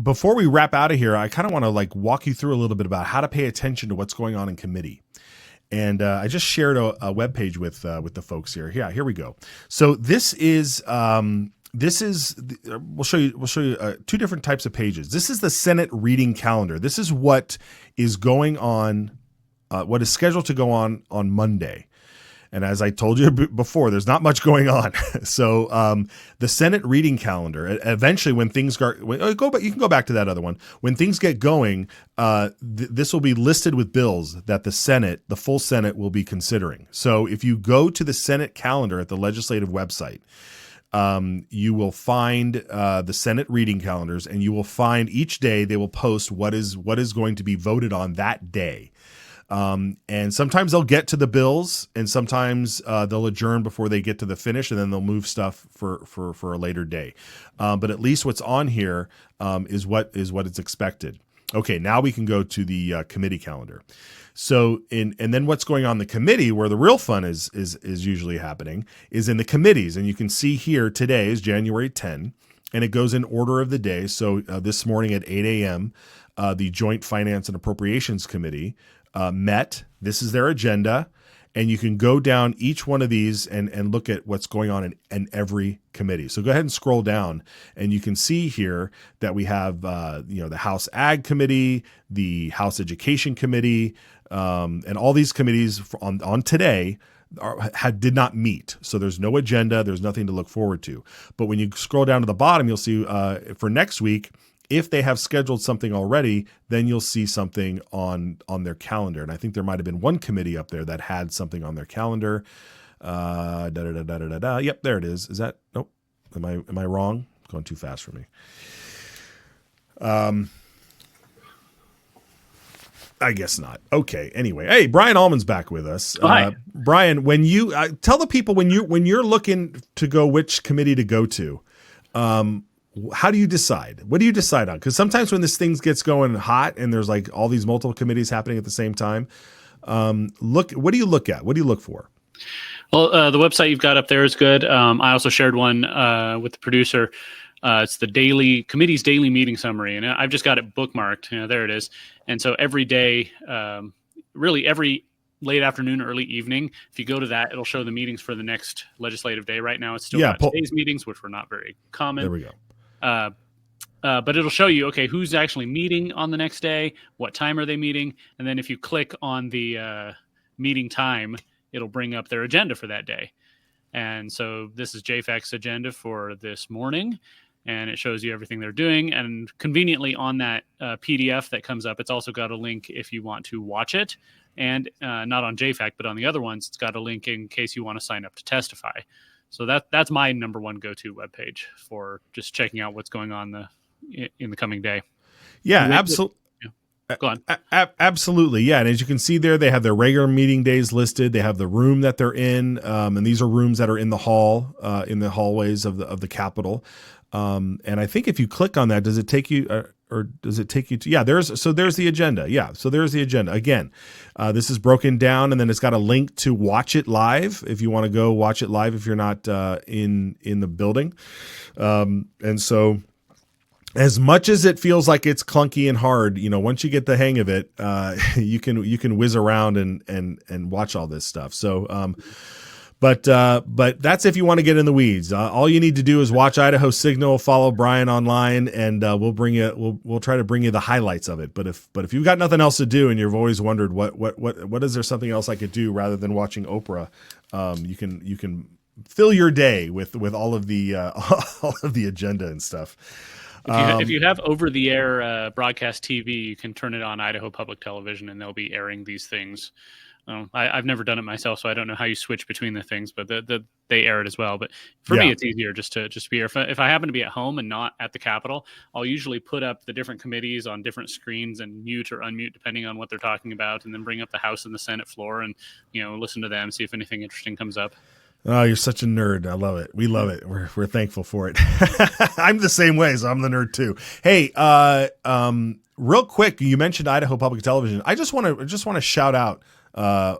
before we wrap out of here, I kind of want to like walk you through a little bit about how to pay attention to what's going on in committee. And I just shared a web page with the folks here. Yeah, here we go. So this is we'll show you two different types of pages. This is the Senate reading calendar. This is what is going on, what is scheduled to go on Monday. And as I told you before, there's not much going on. So the Senate reading calendar, eventually when things you can go back to that other one. When things get going, this will be listed with bills that the full Senate will be considering. So if you go to the Senate calendar at the legislative website, you will find the Senate reading calendars, and you will find each day they will post what is going to be voted on that day. And sometimes they'll get to the bills, and sometimes they'll adjourn before they get to the finish, and then they'll move stuff for a later day. But at least what's on here is what is expected. Okay, now we can go to the committee calendar. So and then what's going on in the committee, where the real fun is usually happening, is in the committees. And you can see here today is January 10, and it goes in order of the day. So this morning at 8 a.m., the Joint Finance and Appropriations Committee met. This is their agenda, and you can go down each one of these and look at what's going on in every committee. So go ahead and scroll down, and you can see here that we have the House Ag Committee, the House Education Committee, and all these committees on today did not meet. So there's no agenda. There's nothing to look forward to. But when you scroll down to the bottom, you'll see for next week, if they have scheduled something already, then you'll see something on their calendar. And I think there might have been one committee up there that had something on their calendar. Yep, there it is. Is that? Nope. Am I wrong? It's going too fast for me. I guess not. Okay. Anyway, hey, Brian Allman's back with us. Hi. Brian, when you tell the people when you're looking to go which committee to go to, how do you decide? What do you decide on? Because sometimes when this thing gets going hot and there's like all these multiple committees happening at the same time, what do you look at? What do you look for? Well, the website you've got up there is good. I also shared one with the producer. It's the committee's daily meeting summary, and I've just got it bookmarked. There it is. And so every day, really every late afternoon, early evening, if you go to that, it'll show the meetings for the next legislative day. Right now, it's still got today's meetings, which were not very common. There we go. But it'll show you, okay, who's actually meeting on the next day, what time are they meeting, and then if you click on the meeting time, it'll bring up their agenda for that day. And so this is JFAC's agenda for this morning, and it shows you everything they're doing. And conveniently on that PDF that comes up, it's also got a link if you want to watch it. And not on JFAC, but on the other ones, it's got a link in case you want to sign up to testify. So that's my number one go-to webpage for just checking out what's going on in the coming day. Yeah, absolutely. Go on. Absolutely, yeah. And as you can see there, they have their regular meeting days listed. They have the room that they're in, and these are rooms that are in the hall, in the hallways of the Capitol. And I think if you click on that, does it take you? Or does it take you to? Yeah, there's the agenda. Yeah, so there's the agenda. Again, this is broken down, and then it's got a link to watch it live if you want to go watch it live if you're not in the building. And so, as much as it feels like it's clunky and hard, once you get the hang of it, you can whiz around and watch all this stuff. So. But that's if you want to get in the weeds. All you need to do is watch Idaho Signal, follow Brian online, and we'll try to bring you the highlights of it. But if you've got nothing else to do and you've always wondered what is there something else I could do rather than watching Oprah, you can fill your day with all of the agenda and stuff. If you have over-the-air broadcast TV, you can turn it on Idaho Public Television, and they'll be airing these things. I've never done it myself, so I don't know how you switch between the things, but they air it as well. But for me, it's easier just to be here. If I happen to be at home and not at the Capitol, I'll usually put up the different committees on different screens and mute or unmute depending on what they're talking about, and then bring up the House and the Senate floor and listen to them, see if anything interesting comes up. Oh, you're such a nerd. I love it. We love it. We're thankful for it. I'm the same way, so I'm the nerd too. Hey, real quick, you mentioned Idaho Public Television. I just want to shout out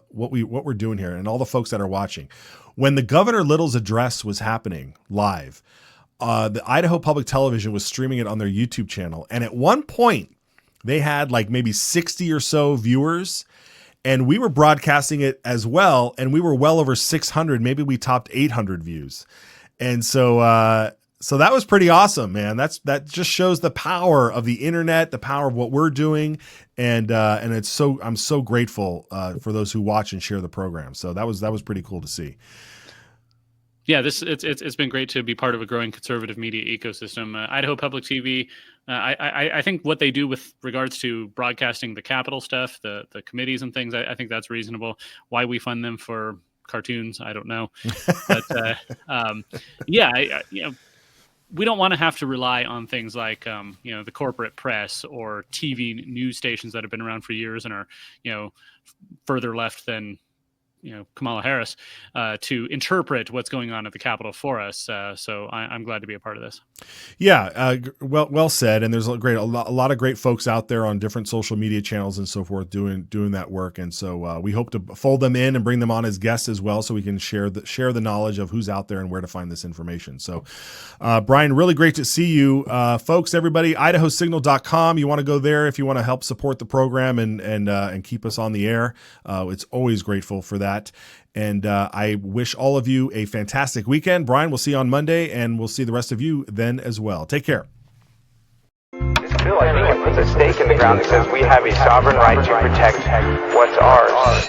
what we're doing here and all the folks that are watching. When the Governor Little's address was happening live, the Idaho Public Television was streaming it on their YouTube channel. And at one point, they had like maybe 60 or so viewers, and we were broadcasting it as well. And we were well over 600. Maybe we topped 800 views. And so, so that was pretty awesome, man. That just shows the power of the internet, the power of what we're doing. And I'm so grateful for those who watch and share the program. So that was pretty cool to see. Yeah, it's been great to be part of a growing conservative media ecosystem. Idaho Public TV, I think what they do with regards to broadcasting the Capitol stuff, the committees and things, I think that's reasonable. Why we fund them for cartoons, I don't know. But we don't want to have to rely on things like the corporate press or TV news stations that have been around for years and are further left than Kamala Harris to interpret what's going on at the Capitol for us. So I'm glad to be a part of this. Yeah, well said. And there's a lot of great folks out there on different social media channels and so forth doing that work. And so we hope to fold them in and bring them on as guests as well, so we can share the knowledge of who's out there and where to find this information. So Brian, really great to see you, folks. Everybody, IdahoSignal.com. You want to go there if you want to help support the program and keep us on the air. It's always grateful for that. And I wish all of you a fantastic weekend. Brian, we'll see you on Monday, and we'll see the rest of you then as well. Take care. This bill, I think, it puts a stake in the ground that says we have a sovereign right to protect what's ours.